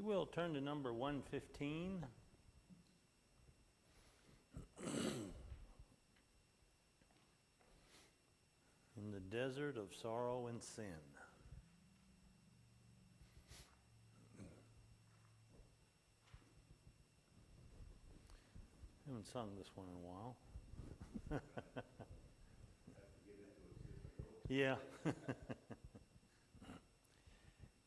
you will, turn to number 115. In the desert of sorrow and sin. I haven't sung this one in a while. Yeah.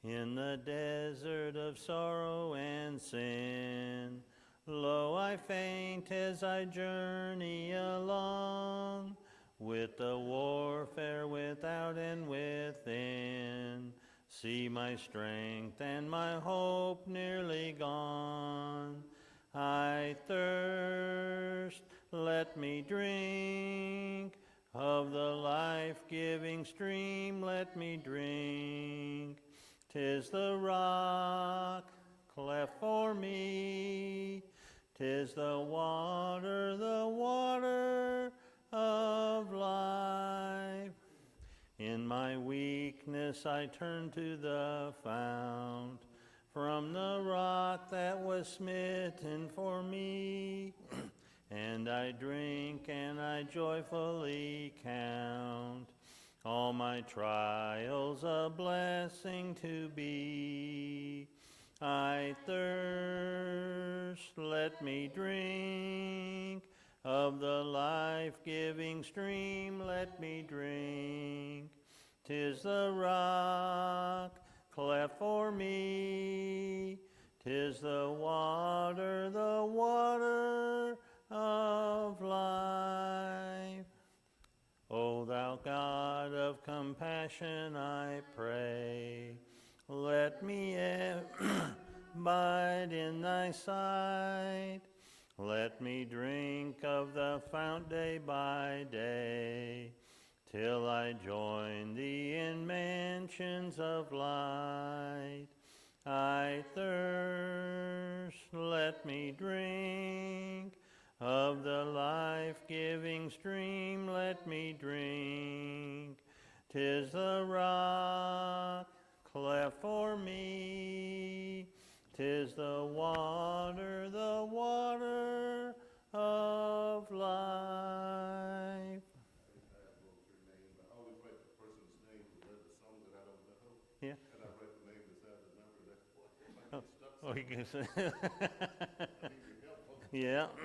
In the desert of sorrow and sin, lo, I faint as I journey along, with the warfare without and within. See my strength and my hope nearly gone. I thirst, let me drink of the life-giving stream, let me drink. 'Tis the rock cleft for me, 'tis the water of life. In my weakness I turn to the fount, from the rock that was smitten for me. And I drink and I joyfully count all my trials a blessing to be. I thirst, let me drink of the life-giving stream, let me drink. 'Tis the rock cleft for me, 'tis the water of life. O thou God of compassion, I pray, let me abide in thy sight. Let me drink of the fount day by day, till I join thee in mansions of light. I thirst, let me drink of the life-giving stream, let me drink. 'Tis the rock cleft for me, 'tis the water of life. Yeah. And I write the name beside the number. That's what Oh, you can say. I need your help. Yeah. I'll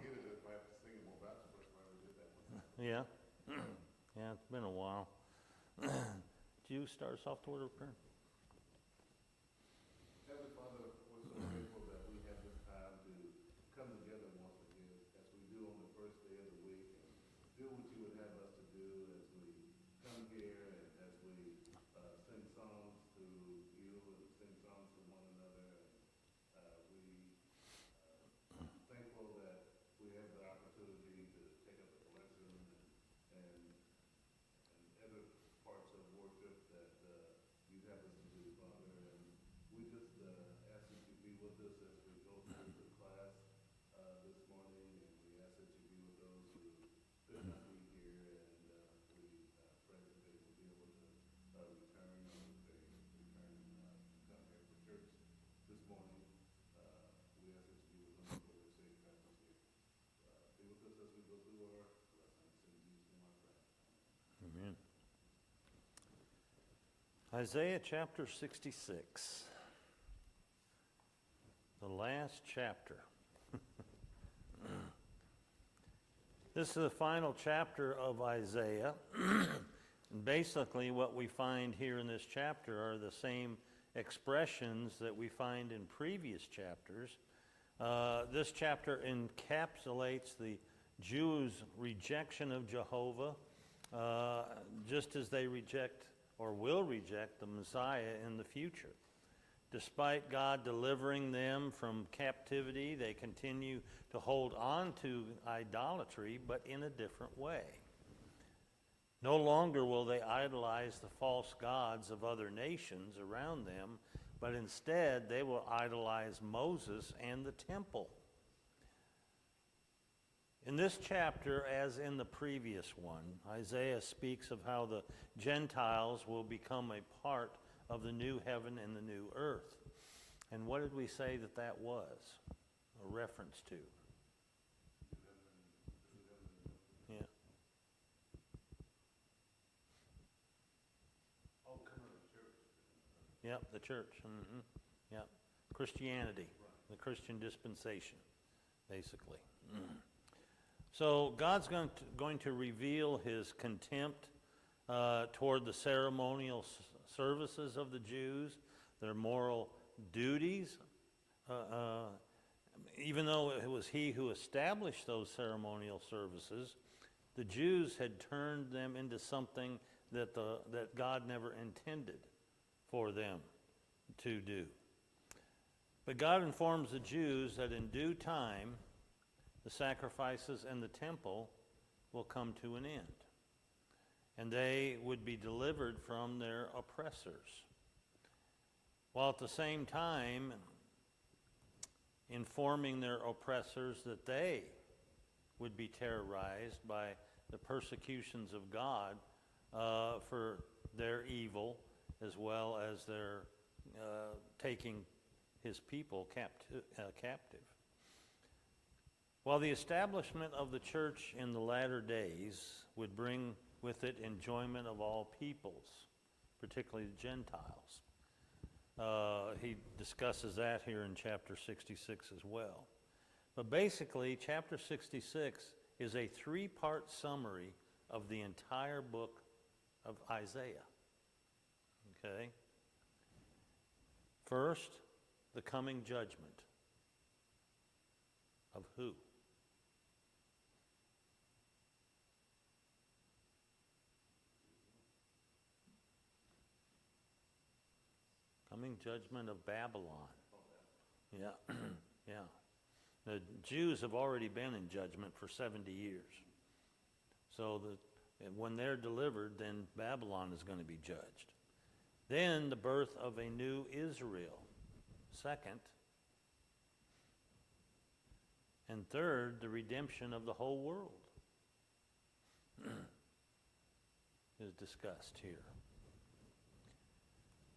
get it if I have to sing it more about the first time I did that one. Yeah. Yeah, it's been a while. Do you start us off the order of prayer? Heavenly Father, we're so grateful that we have this time to come together once again, as we do on the first day of the week, and do what you would have us to do as we come here and as we sing songs to you and sing songs to one another. We thankful that we have the opportunity to take up the collection and other parts of worship that you have us to do, Father. And we just ask that you be with us as we go through the class this morning, and we ask that you be with those who could not be here, and we pray that they will be able to return, or if they return, come here for church this morning. We ask that you be with them for their safe travels here. Be with us as we go through our lessons, in Jesus' name I pray. Amen. Isaiah chapter 66. The last chapter. This is the final chapter of Isaiah. And basically what we find here in this chapter are the same expressions that we find in previous chapters. This chapter encapsulates the Jews' rejection of Jehovah, just as they reject or will reject the Messiah in the future. Despite God delivering them from captivity, they continue to hold on to idolatry, but in a different way. No longer will they idolize the false gods of other nations around them, but instead they will idolize Moses and the temple. In this chapter, as in the previous one, Isaiah speaks of how the Gentiles will become a part of the new heaven and the new earth. And what did we say that that was a reference to? Yeah. Oh, come on, church. Yep, the church. Yep. Christianity, the Christian dispensation, basically. So God's going to reveal his contempt toward the ceremonial services of the Jews, their moral duties. Even though it was he who established those ceremonial services, the Jews had turned them into something that God never intended for them to do. But God informs the Jews that in due time, the sacrifices and the temple will come to an end, and they would be delivered from their oppressors, while at the same time informing their oppressors that they would be terrorized by the persecutions of God for their evil, as well as their taking his people captive. While the establishment of the church in the latter days would bring with it enjoyment of all peoples, particularly the Gentiles. He discusses that here in chapter 66 as well. But basically, chapter 66 is a three-part summary of the entire book of Isaiah. Okay? First, the coming judgment. Of who? Coming judgment of Babylon. Yeah, yeah. The Jews have already been in judgment for 70 years. So when they're delivered, then Babylon is going to be judged. Then the birth of a new Israel. Second. And third, the redemption of the whole world is discussed here.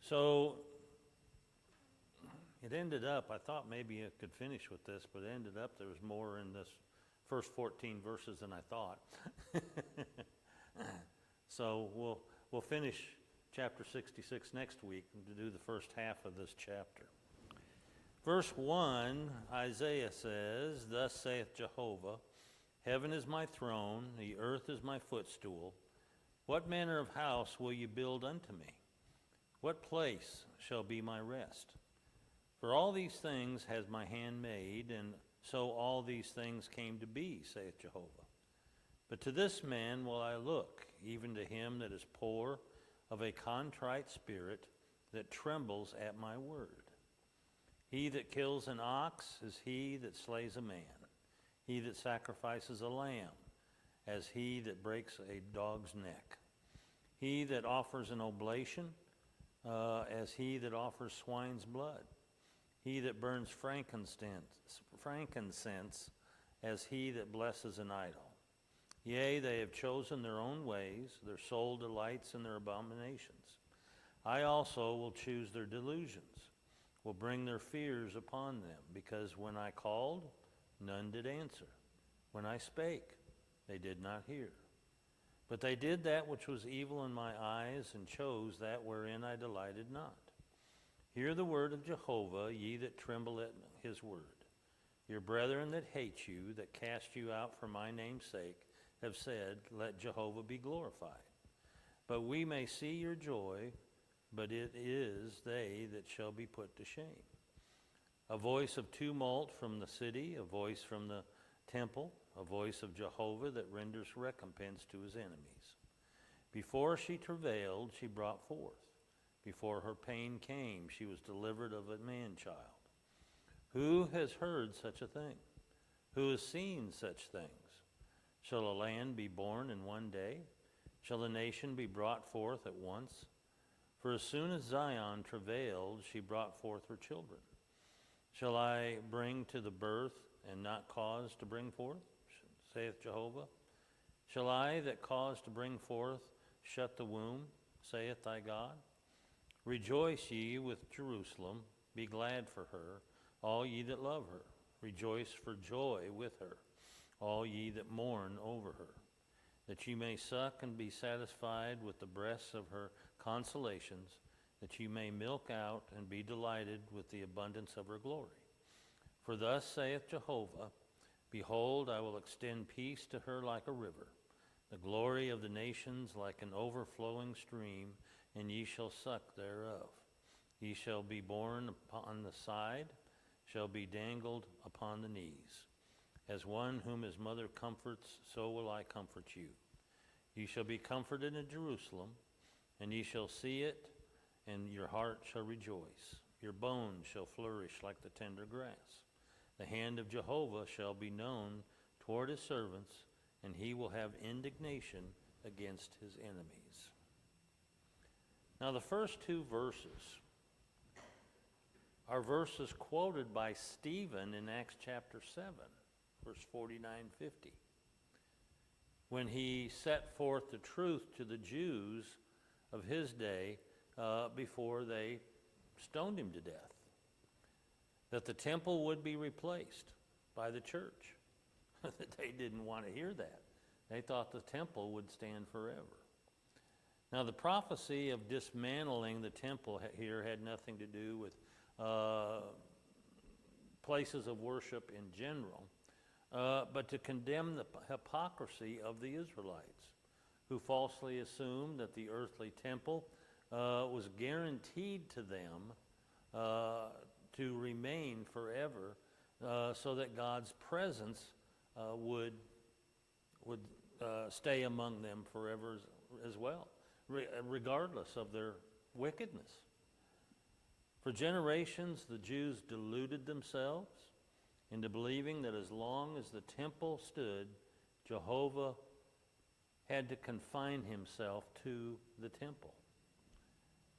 So it ended up, I thought maybe I could finish with this, but it ended up there was more in this first 14 verses than I thought. So we'll finish chapter 66 next week to do the first half of this chapter. Verse 1, Isaiah says, "Thus saith Jehovah, Heaven is my throne, the earth is my footstool. What manner of house will you build unto me? What place shall be my rest? For all these things has my hand made, and so all these things came to be, saith Jehovah. But to this man will I look, even to him that is poor, of a contrite spirit, that trembles at my word. He that kills an ox is he that slays a man. He that sacrifices a lamb, as he that breaks a dog's neck. He that offers an oblation, as he that offers swine's blood. He that burns frankincense, as he that blesses an idol. Yea, they have chosen their own ways, their soul delights in their abominations. I also will choose their delusions, will bring their fears upon them, because when I called, none did answer. When I spake, they did not hear. But they did that which was evil in my eyes, and chose that wherein I delighted not. Hear the word of Jehovah, ye that tremble at his word. Your brethren that hate you, that cast you out for my name's sake, have said, Let Jehovah be glorified. But we may see your joy, but it is they that shall be put to shame. A voice of tumult from the city, a voice from the temple, a voice of Jehovah that renders recompense to his enemies. Before she travailed, she brought forth. Before her pain came, she was delivered of a man-child. Who has heard such a thing? Who has seen such things? Shall a land be born in one day? Shall a nation be brought forth at once? For as soon as Zion travailed, she brought forth her children. Shall I bring to the birth and not cause to bring forth, saith Jehovah? Shall I that cause to bring forth shut the womb, saith thy God? Rejoice ye with Jerusalem, Be glad for her, all ye that love her. Rejoice for joy with her, all ye that mourn over her, that ye may suck and be satisfied with the breasts of her consolations, that ye may milk out and be delighted with the abundance of her glory. For thus saith Jehovah, Behold, I will extend peace to her like a river, the glory of the nations like an overflowing stream, and ye shall suck thereof. Ye shall be borne upon the side, shall be dangled upon the knees. As one whom his mother comforts, so will I comfort you. Ye shall be comforted in Jerusalem, and ye shall see it, and your heart shall rejoice. Your bones shall flourish like the tender grass. The hand of Jehovah shall be known toward his servants, and he will have indignation against his enemies. Now the first two verses are verses quoted by Stephen in Acts chapter 7, verse 49-50, when he set forth the truth to the Jews of his day before they stoned him to death, that the temple would be replaced by the church. They didn't want to hear that. They thought the temple would stand forever. Now, the prophecy of dismantling the temple here had nothing to do with places of worship in general, but to condemn the hypocrisy of the Israelites, who falsely assumed that the earthly temple was guaranteed to them to remain forever, so that God's presence would stay among them forever as well, regardless of their wickedness. For generations, the Jews deluded themselves into believing that as long as the temple stood, Jehovah had to confine himself to the temple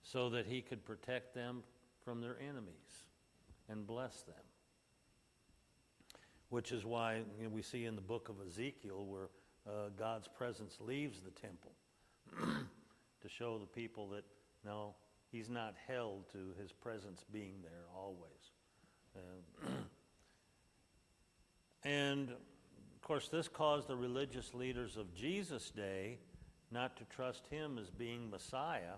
so that he could protect them from their enemies and bless them. Which is why we see in the book of Ezekiel where God's presence leaves the temple to show the people that, no, he's not held to his presence being there always. And, of course, this caused the religious leaders of Jesus' day not to trust him as being Messiah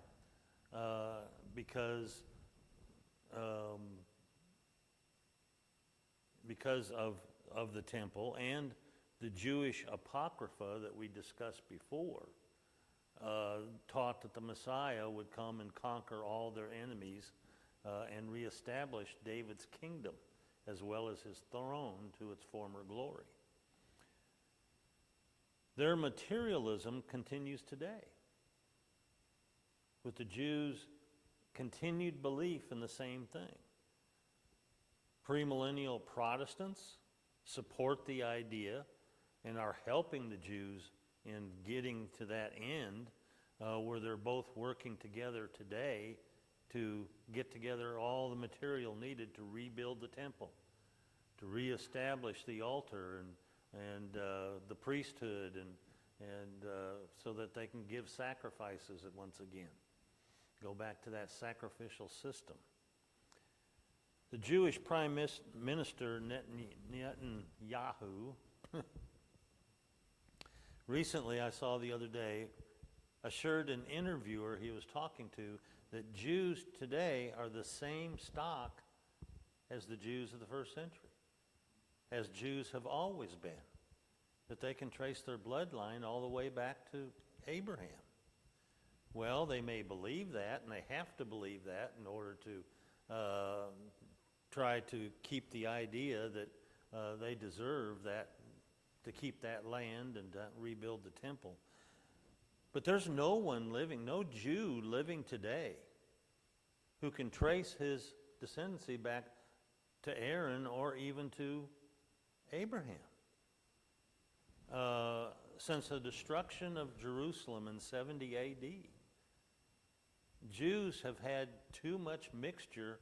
because of the temple and the Jewish Apocrypha that we discussed before taught that the Messiah would come and conquer all their enemies and reestablish David's kingdom as well as his throne to its former glory. Their materialism continues today, with the Jews' continued belief in the same thing. Premillennial Protestants support the idea and are helping the Jews in getting to that end where they're both working together today to get together all the material needed to rebuild the temple, to reestablish the altar and the priesthood, and so that they can give sacrifices once again. Go back to that sacrificial system. The Jewish Prime Minister Netanyahu recently, I saw the other day, assured an interviewer he was talking to that Jews today are the same stock as the Jews of the first century, as Jews have always been, that they can trace their bloodline all the way back to Abraham. Well, they may believe that, and they have to believe that in order to try to keep the idea that they deserve that, to keep that land and rebuild the temple. But there's no one living, no Jew living today who can trace his descendancy back to Aaron or even to Abraham. Since the destruction of Jerusalem in 70 A.D., Jews have had too much mixture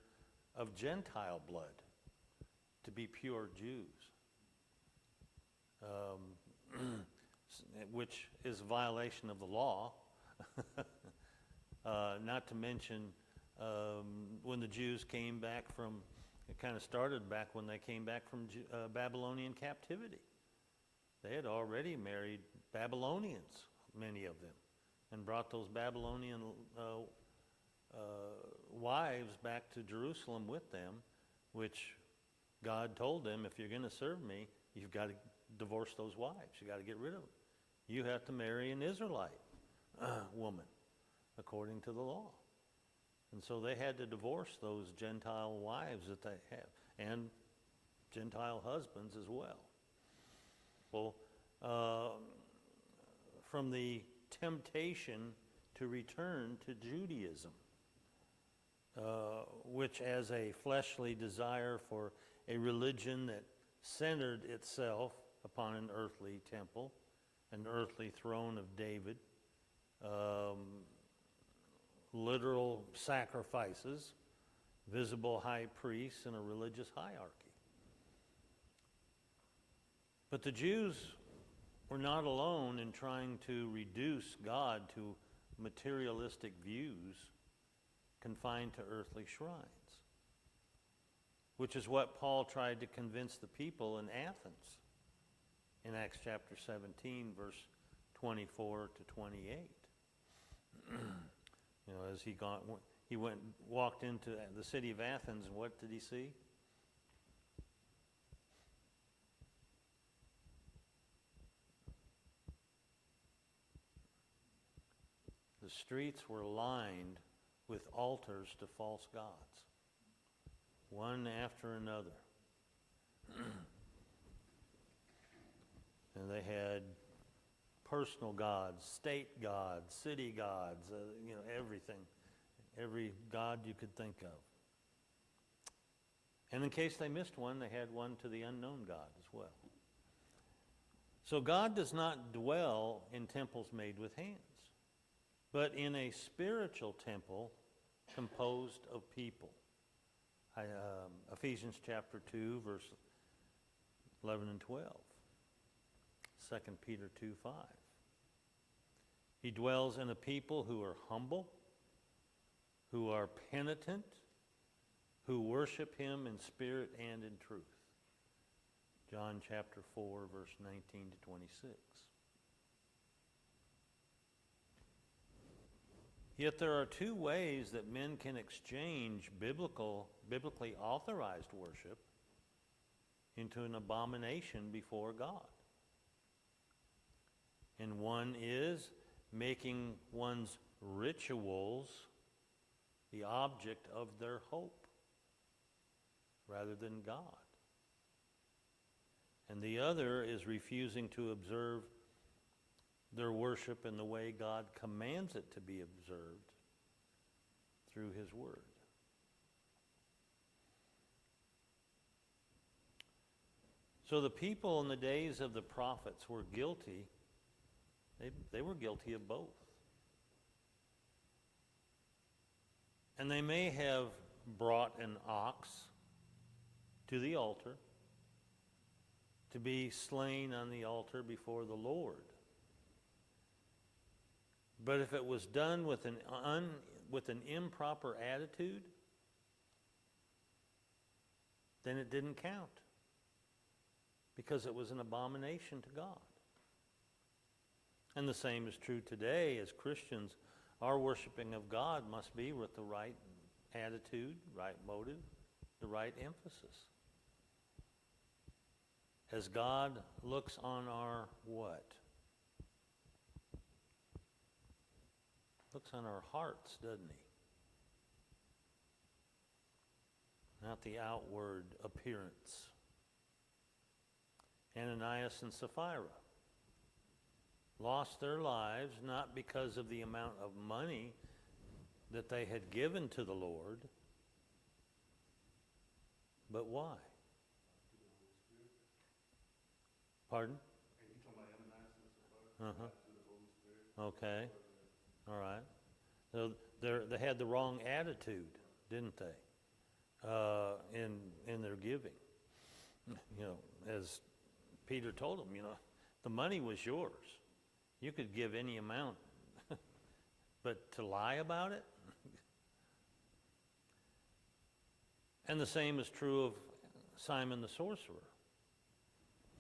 of Gentile blood to be pure Jews, which is a violation of the law, not to mention when the Jews came back from, it kind of started back when they came back from Babylonian captivity. They had already married Babylonians, many of them, and brought those Babylonian wives back to Jerusalem with them, which God told them, if you're going to serve me, you've got to divorce those wives. You've got to get rid of them. You have to marry an Israelite woman, according to the law. And so they had to divorce those Gentile wives that they have, and Gentile husbands as well. Well, from the temptation to return to Judaism, which as a fleshly desire for a religion that centered itself upon an earthly temple, an earthly throne of David, literal sacrifices, visible high priests, and a religious hierarchy. But the Jews were not alone in trying to reduce God to materialistic views confined to earthly shrines, which is what Paul tried to convince the people in Athens in Acts chapter 17, verse 24 to 28. You know, as he walked into the city of Athens, and what did he see? The streets were lined with altars to false gods, one after another. And they had personal gods, state gods, city gods, everything, every god you could think of. And in case they missed one, they had one to the unknown God as well. So God does not dwell in temples made with hands, but in a spiritual temple composed of people. Ephesians chapter 2, verse 11 and 12. 2 Peter 2:5. He dwells in a people who are humble, who are penitent, who worship him in spirit and in truth. John chapter 4, verse 19 to 26. Yet there are two ways that men can exchange biblically authorized worship into an abomination before God. And one is making one's rituals the object of their hope rather than God. And the other is refusing to observe their worship in the way God commands it to be observed through his word. So the people in the days of the prophets were guilty. They were guilty of both. And they may have brought an ox to the altar to be slain on the altar before the Lord. But if it was done with an improper attitude, then it didn't count, because it was an abomination to God. And the same is true today. As Christians, our worshiping of God must be with the right attitude, right motive, the right emphasis. As God looks on our what? Looks on our hearts, doesn't he? Not the outward appearance. Ananias and Sapphira lost their lives not because of the amount of money that they had given to the Lord, but why? Pardon? Okay. All right. So they had the wrong attitude, didn't they? In their giving. As Peter told them, the money was yours. You could give any amount, but to lie about it? And the same is true of Simon the sorcerer.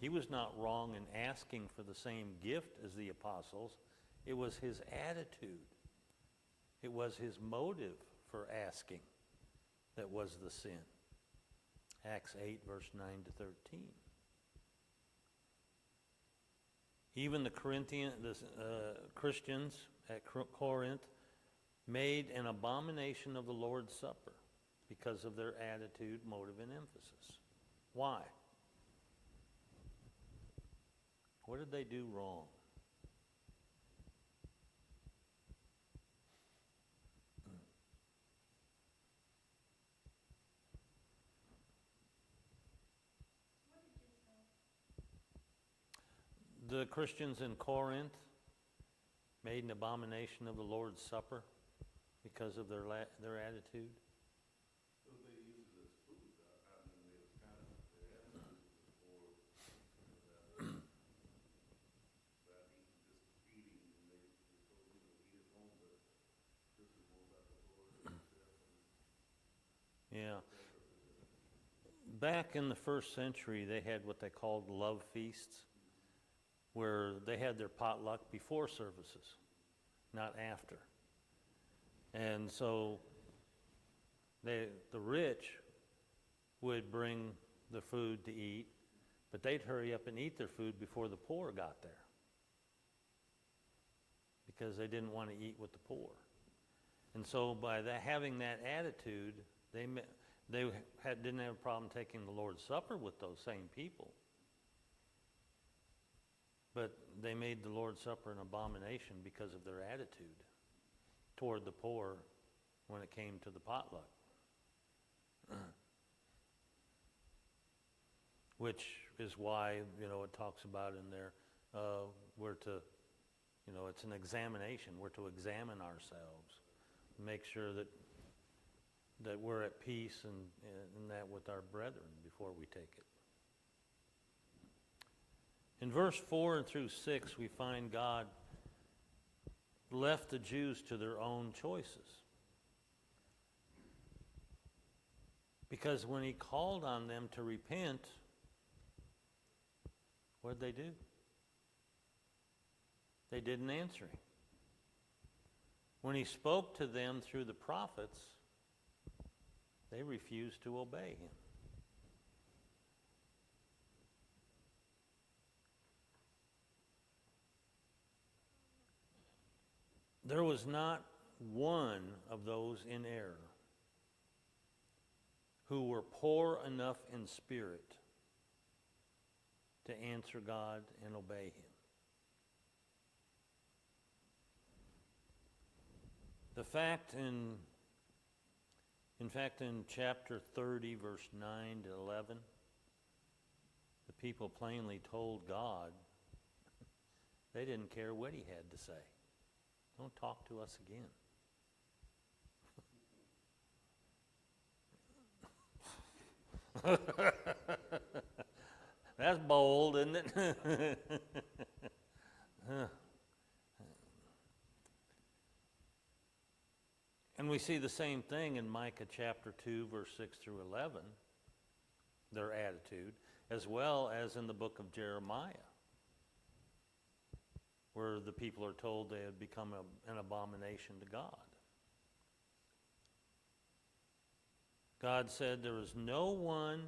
He was not wrong in asking for the same gift as the apostles. It was his attitude. It was his motive for asking that was the sin. Acts 8, verse 9 to 13. Even the Christians at Corinth made an abomination of the Lord's Supper because of their attitude, motive, and emphasis. Why? What did they do wrong? The Christians in Corinth made an abomination of the Lord's Supper because of their attitude. So they use it as food. I mean, it was kind of their attitude for that eating, just feeding, and they told you to eat at home, but this is more about the Lord himself. Yeah. Back in the first century, they had what they called love feasts, where they had their potluck before services, not after. And so the rich would bring the food to eat, but they'd hurry up and eat their food before the poor got there, because they didn't want to eat with the poor. And so by having that attitude, they didn't have a problem taking the Lord's Supper with those same people. But they made the Lord's Supper an abomination because of their attitude toward the poor when it came to the potluck. Which is why, it talks about in there, we're to, it's an examination. We're to examine ourselves, make sure that we're at peace and that with our brethren before we take it. In verse 4 and through 6, we find God left the Jews to their own choices. Because when he called on them to repent, what did they do? They didn't answer him. When he spoke to them through the prophets, they refused to obey him. There was not one of those in error who were poor enough in spirit to answer God and obey him. In fact, in chapter 30, verse 9 to 11, the people plainly told God they didn't care what he had to say. Don't talk to us again. That's bold, isn't it? And we see the same thing in Micah chapter 2, verse 6 through 11, their attitude, as well as in the book of Jeremiah, where the people are told they had become an abomination to God. God said there was no one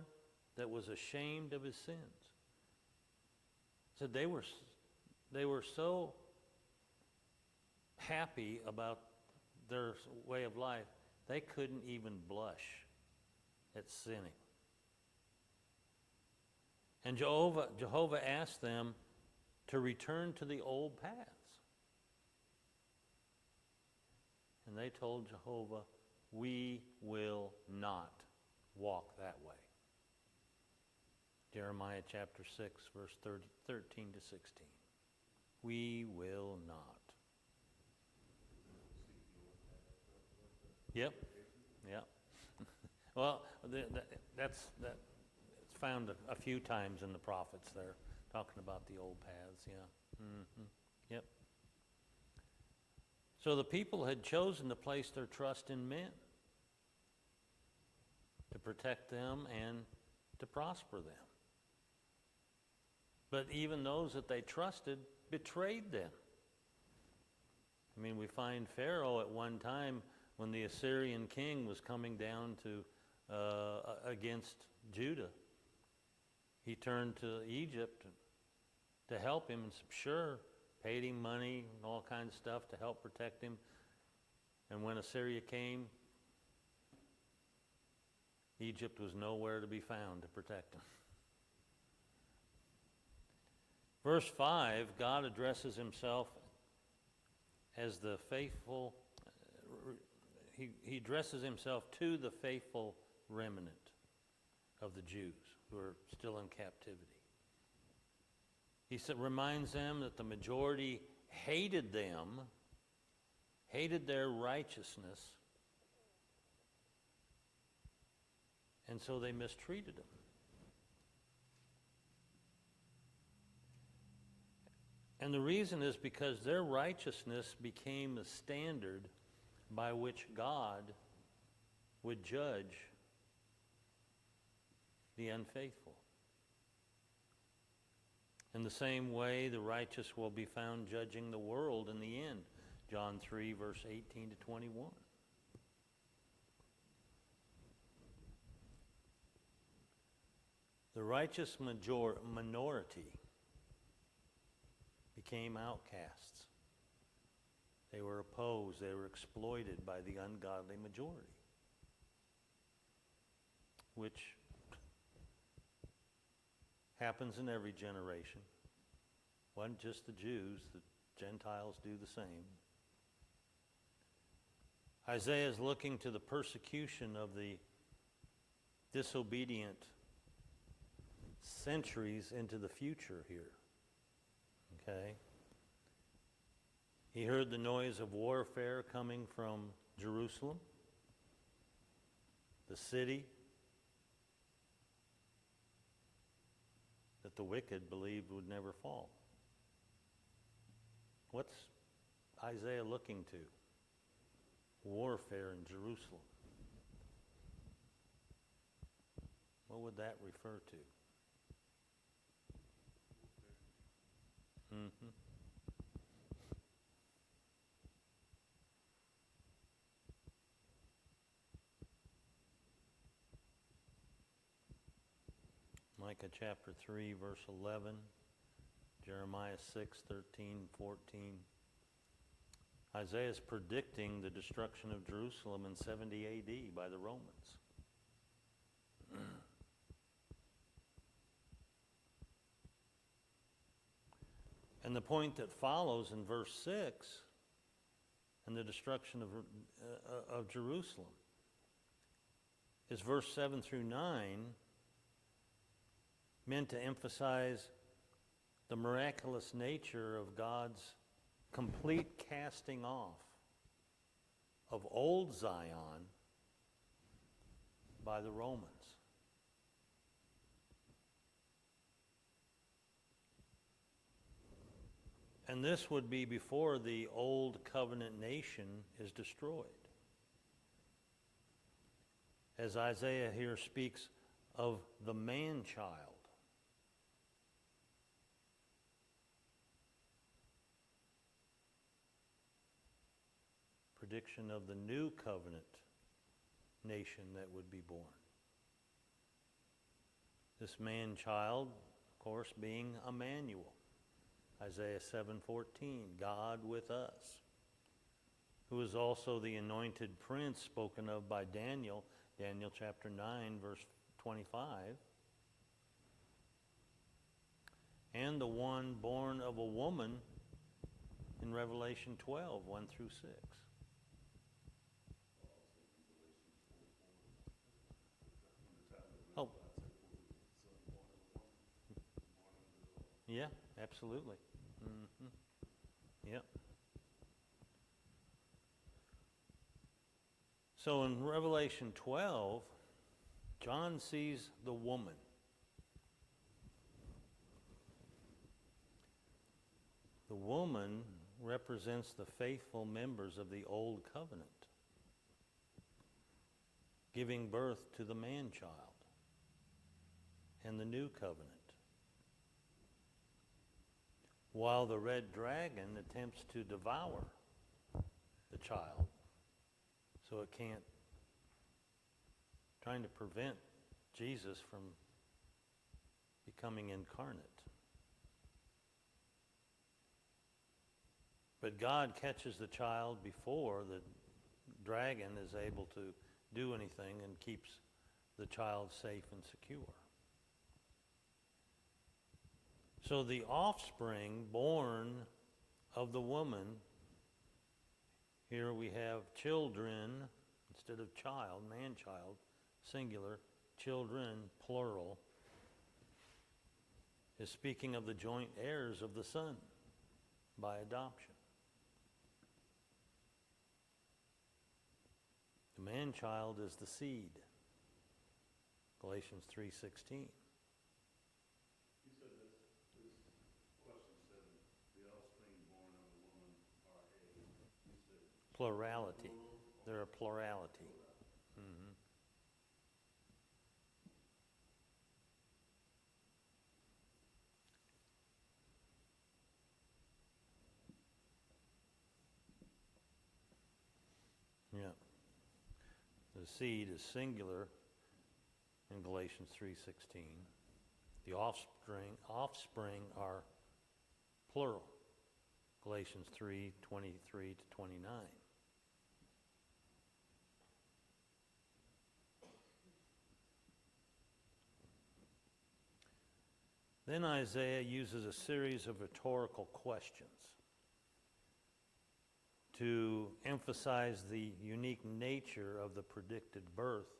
that was ashamed of his sins. Said they were so happy about their way of life, they couldn't even blush at sinning. And Jehovah asked them to return to the old paths. And they told Jehovah, we will not walk that way. Jeremiah chapter 6, verse 13 to 16. We will not. Yep. Yep. Well, it's found a few times in the prophets there, talking about the old paths, yeah. Mm-hmm. Yep. So the people had chosen to place their trust in men, to protect them and to prosper them. But even those that they trusted betrayed them. I mean, we find Pharaoh at one time when the Assyrian king was coming down to against Judah. He turned to Egypt to help him, and sure, paid him money and all kinds of stuff to help protect him. And when Assyria came, Egypt was nowhere to be found to protect him. Verse 5, God addresses himself as the faithful, he addresses himself to the faithful remnant of the Jews who are still in captivity. He reminds them that the majority hated them, hated their righteousness, and so they mistreated him. And the reason is because their righteousness became the standard by which God would judge the unfaithful. In the same way, the righteous will be found judging the world in the end. John 3, verse 18 to 21. The righteous minority became outcasts. They were opposed. They were exploited by the ungodly majority, which happens in every generation. Wasn't just the Jews, the Gentiles do the same. Isaiah is looking to the persecution of the disobedient centuries into the future here. Okay? He heard the noise of warfare coming from Jerusalem, the city that the wicked believed would never fall. What's Isaiah looking to? Warfare in Jerusalem. What would that refer to? Micah chapter 3, verse 11, Jeremiah 6, 13, 14. Isaiah is predicting the destruction of Jerusalem in 70 A.D. by the Romans. And the point that follows in verse 6, and the destruction of Jerusalem, is verse 7 through 9, meant to emphasize the miraculous nature of God's complete casting off of old Zion by the Romans. And this would be before the old covenant nation is destroyed. As Isaiah here speaks of the man-child. Prediction of the new covenant nation that would be born. This man-child, of course, being Emmanuel. Isaiah 7:14, God with us, who is also the anointed prince spoken of by Daniel, Daniel chapter 9, verse 25, and the one born of a woman in Revelation 12, 1 through 6. Oh. Yeah, absolutely. Yep. So in Revelation 12, John sees the woman. The woman represents the faithful members of the Old Covenant, giving birth to the man-child and the new covenant. While the red dragon attempts to devour the child, so it can't, trying to prevent Jesus from becoming incarnate. But God catches the child before the dragon is able to do anything and keeps the child safe and secure. So the offspring born of the woman, here we have children instead of child, man-child, singular, children, plural, is speaking of the joint heirs of the Son by adoption. The man-child is the seed, Galatians 3:16. You said this question said, the offspring born of a woman are a, you said, Plurality. They're a plurality. Mhm. Yeah. The seed is singular in Galatians 3:16. The offspring are plural. Galatians 3:23 to 29. Then Isaiah uses a series of rhetorical questions to emphasize the unique nature of the predicted birth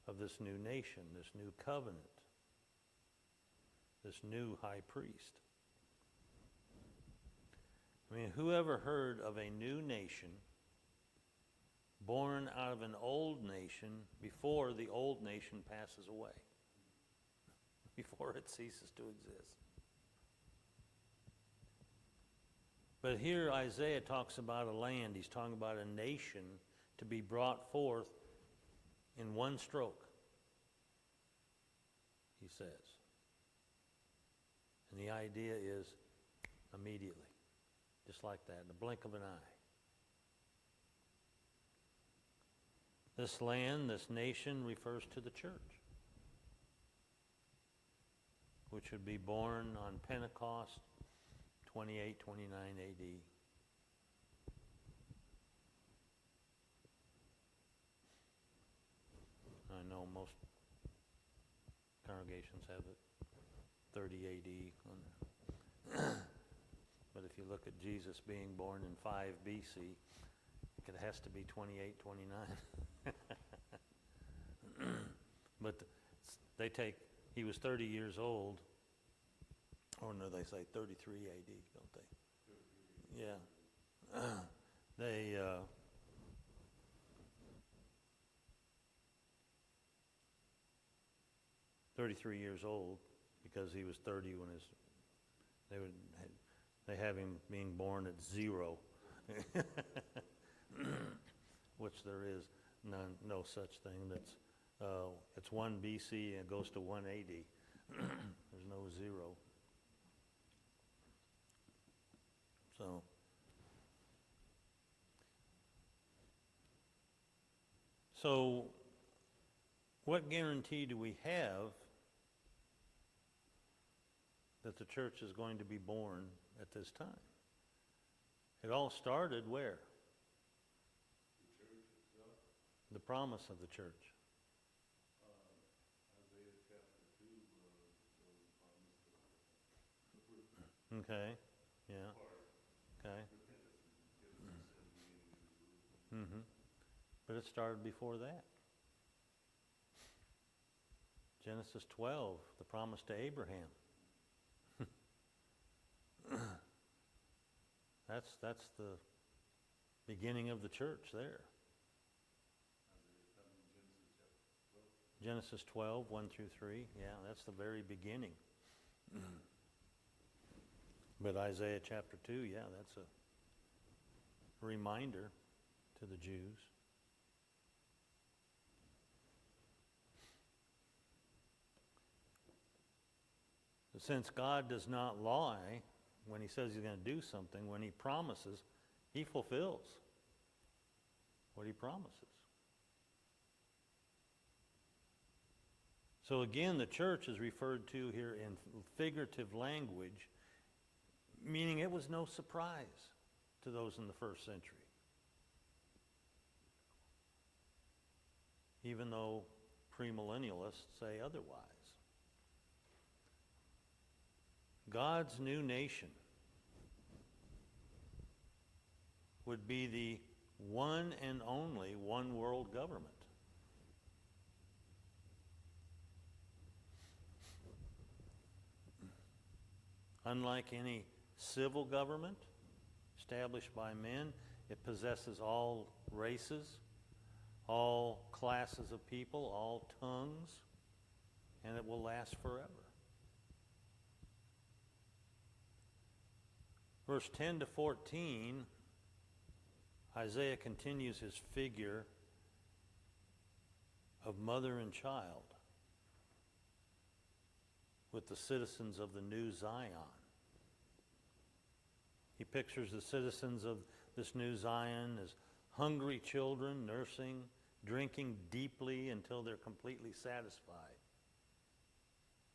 of this new nation, this new covenant, this new high priest. I mean, whoever heard of a new nation born out of an old nation before the old nation passes away, before it ceases to exist? But here Isaiah talks about a land. He's talking about a nation to be brought forth in one stroke, he says. And the idea is immediately, just like that, in the blink of an eye. This land, this nation, refers to the church, which would be born on Pentecost, 28, 29 AD. I know most congregations have it 30 AD on there. But if you look at Jesus being born in 5 BC, it has to be 28, 29. But they take, he was 30 years old. Or no, they say 33 AD, don't they? Yeah. They, 33 years old, because he was 30 when they have him being born at 0, which there is no such thing. It's 1 BC and it goes to 1 AD. There's no 0. So what guarantee do we have that the church is going to be born at this time? It all started where? the church itself, The promise of the church. Isaiah chapter 2 was promised Okay, yeah, part, okay. repentance and forgiveness of sin being in Jerusalem. But it started before that. Genesis 12, the promise to Abraham. That's the beginning of the church there. Genesis 12, 1 through 3. Yeah, that's the very beginning. But Isaiah chapter 2, yeah, that's a reminder to the Jews. Since God does not lie, when he says he's going to do something, when he promises, he fulfills what he promises. So again, the church is referred to here in figurative language, meaning it was no surprise to those in the first century. Even though premillennialists say otherwise. God's new nation would be the one and only one world government. Unlike any civil government established by men, it possesses all races, all classes of people, all tongues, and it will last forever. Verse 10 to 14, Isaiah continues his figure of mother and child with the citizens of the new Zion. He pictures the citizens of this new Zion as hungry children nursing, drinking deeply until they're completely satisfied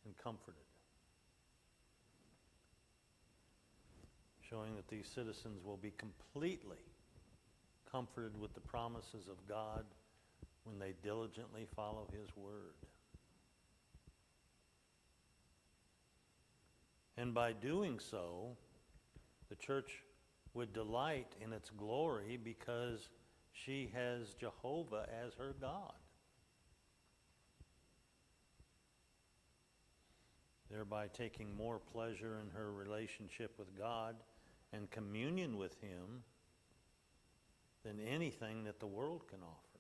and comforted. Showing that these citizens will be completely comforted with the promises of God when they diligently follow his word. And by doing so, the church would delight in its glory because she has Jehovah as her God, thereby taking more pleasure in her relationship with God and communion with him than anything that the world can offer.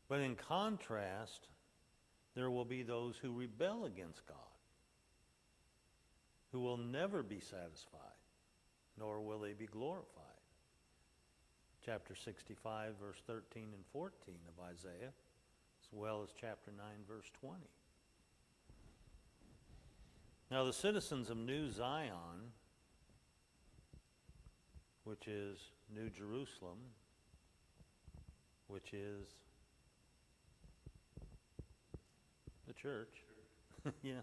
But in contrast, there will be those who rebel against God, who will never be satisfied, nor will they be glorified. Chapter 65, verse 13 and 14 of Isaiah, as well as chapter 9, verse 20. Now the citizens of New Zion, which is New Jerusalem, which is the church, yeah,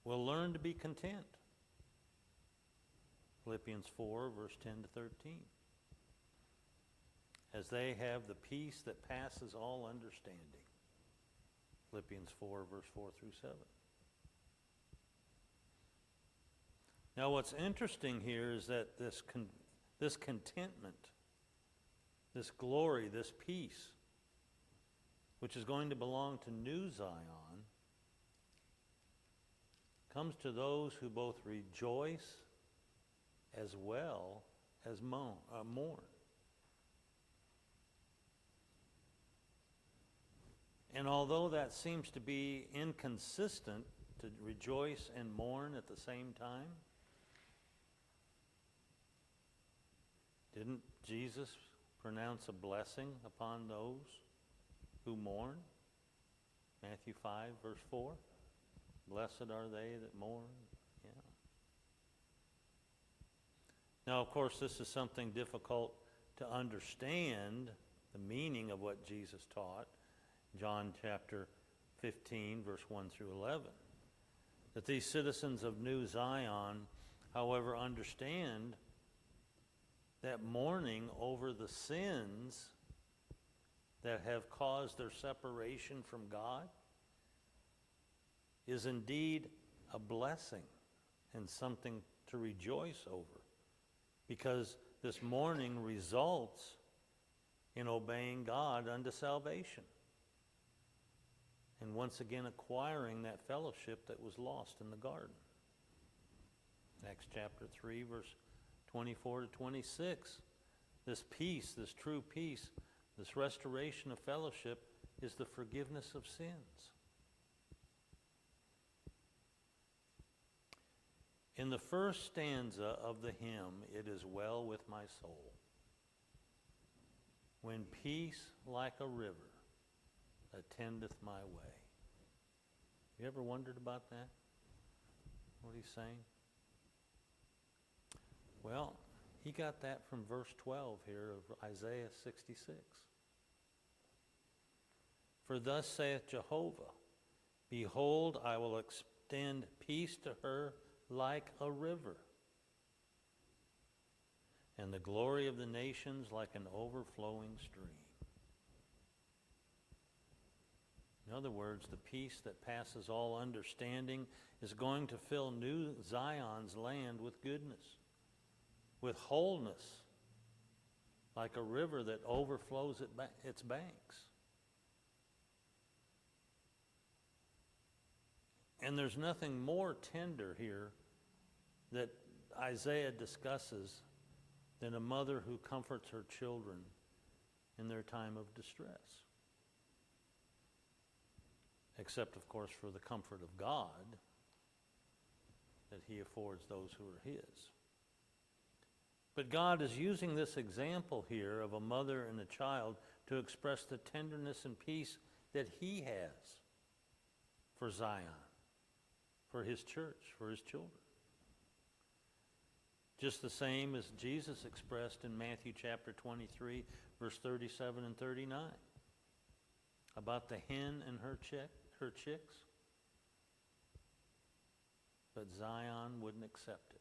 will learn to be content. Philippians 4, verse 10 to 13. As they have the peace that passes all understanding. Philippians 4, verse 4 through 7. Now what's interesting here is that this contentment, this glory, this peace, which is going to belong to New Zion, comes to those who both rejoice as well as mourn. And although that seems to be inconsistent to rejoice and mourn at the same time, didn't Jesus pronounce a blessing upon those who mourn? Matthew 5, verse 4. Blessed are they that mourn. Yeah. Now, of course, this is something difficult to understand, the meaning of what Jesus taught. John chapter 15, verse 1 through 11. That these citizens of New Zion, however, understand that mourning over the sins that have caused their separation from God is indeed a blessing and something to rejoice over, because this mourning results in obeying God unto salvation and once again acquiring that fellowship that was lost in the garden. Acts chapter 3, verse 24 to 26. This peace, this true peace, this restoration of fellowship is the forgiveness of sins. In the first stanza of the hymn, "It is well with my soul," when peace like a river attendeth my way. You ever wondered about that? What he's saying? Well, he got that from verse 12 here of Isaiah 66. For thus saith Jehovah, behold, I will extend peace to her like a river, and the glory of the nations like an overflowing stream. In other words, the peace that passes all understanding is going to fill New Zion's land with goodness, with wholeness, like a river that overflows its banks. And there's nothing more tender here that Isaiah discusses than a mother who comforts her children in their time of distress. Except, of course, for the comfort of God that he affords those who are his. But God is using this example here of a mother and a child to express the tenderness and peace that he has for Zion, for his church, for his children. Just the same as Jesus expressed in Matthew chapter 23, verse 37 and 39, about the hen and her chicks. But Zion wouldn't accept it.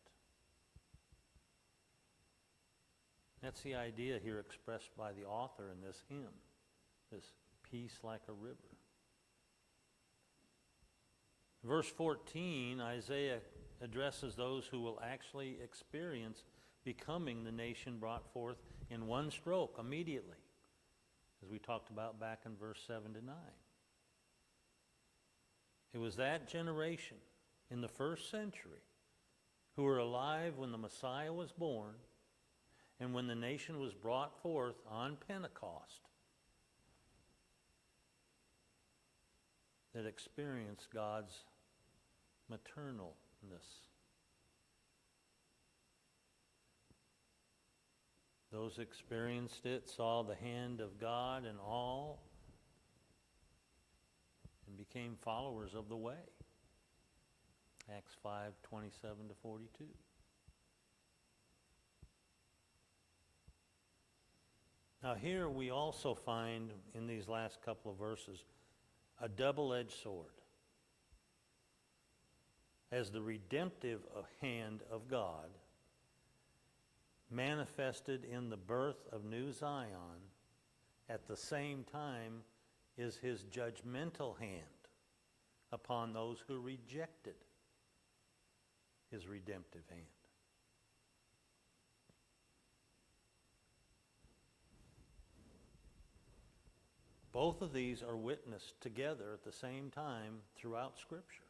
That's the idea here expressed by the author in this hymn, this peace like a river. Verse 14, Isaiah addresses those who will actually experience becoming the nation brought forth in one stroke immediately, as we talked about back in verse 7 to 9. It was that generation in the first century who were alive when the Messiah was born and when the nation was brought forth on Pentecost that experienced God's maternalness. Those experienced it saw the hand of God in all and became followers of the way. Acts 5:27 to 42. Now here we also find in these last couple of verses a double-edged sword. As the redemptive hand of God manifested in the birth of New Zion, at the same time is his judgmental hand upon those who rejected his redemptive hand. Both of these are witnessed together at the same time throughout Scripture.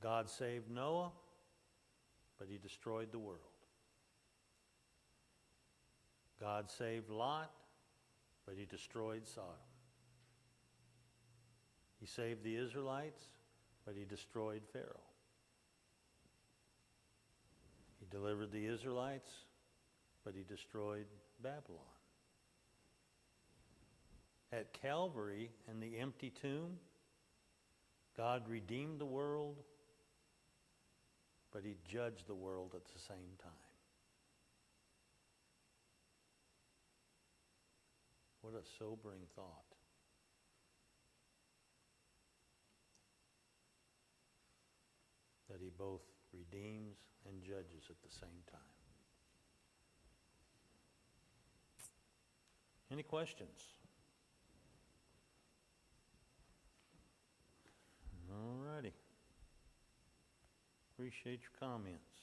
God saved Noah, but he destroyed the world. God saved Lot, but he destroyed Sodom. He saved the Israelites, but he destroyed Pharaoh. He delivered the Israelites, but he destroyed Babylon. At Calvary and the empty tomb, God redeemed the world, but he judged the world at the same time. What a sobering thought. That he both redeems and judges at the same time. Any questions? All righty. Appreciate your comments.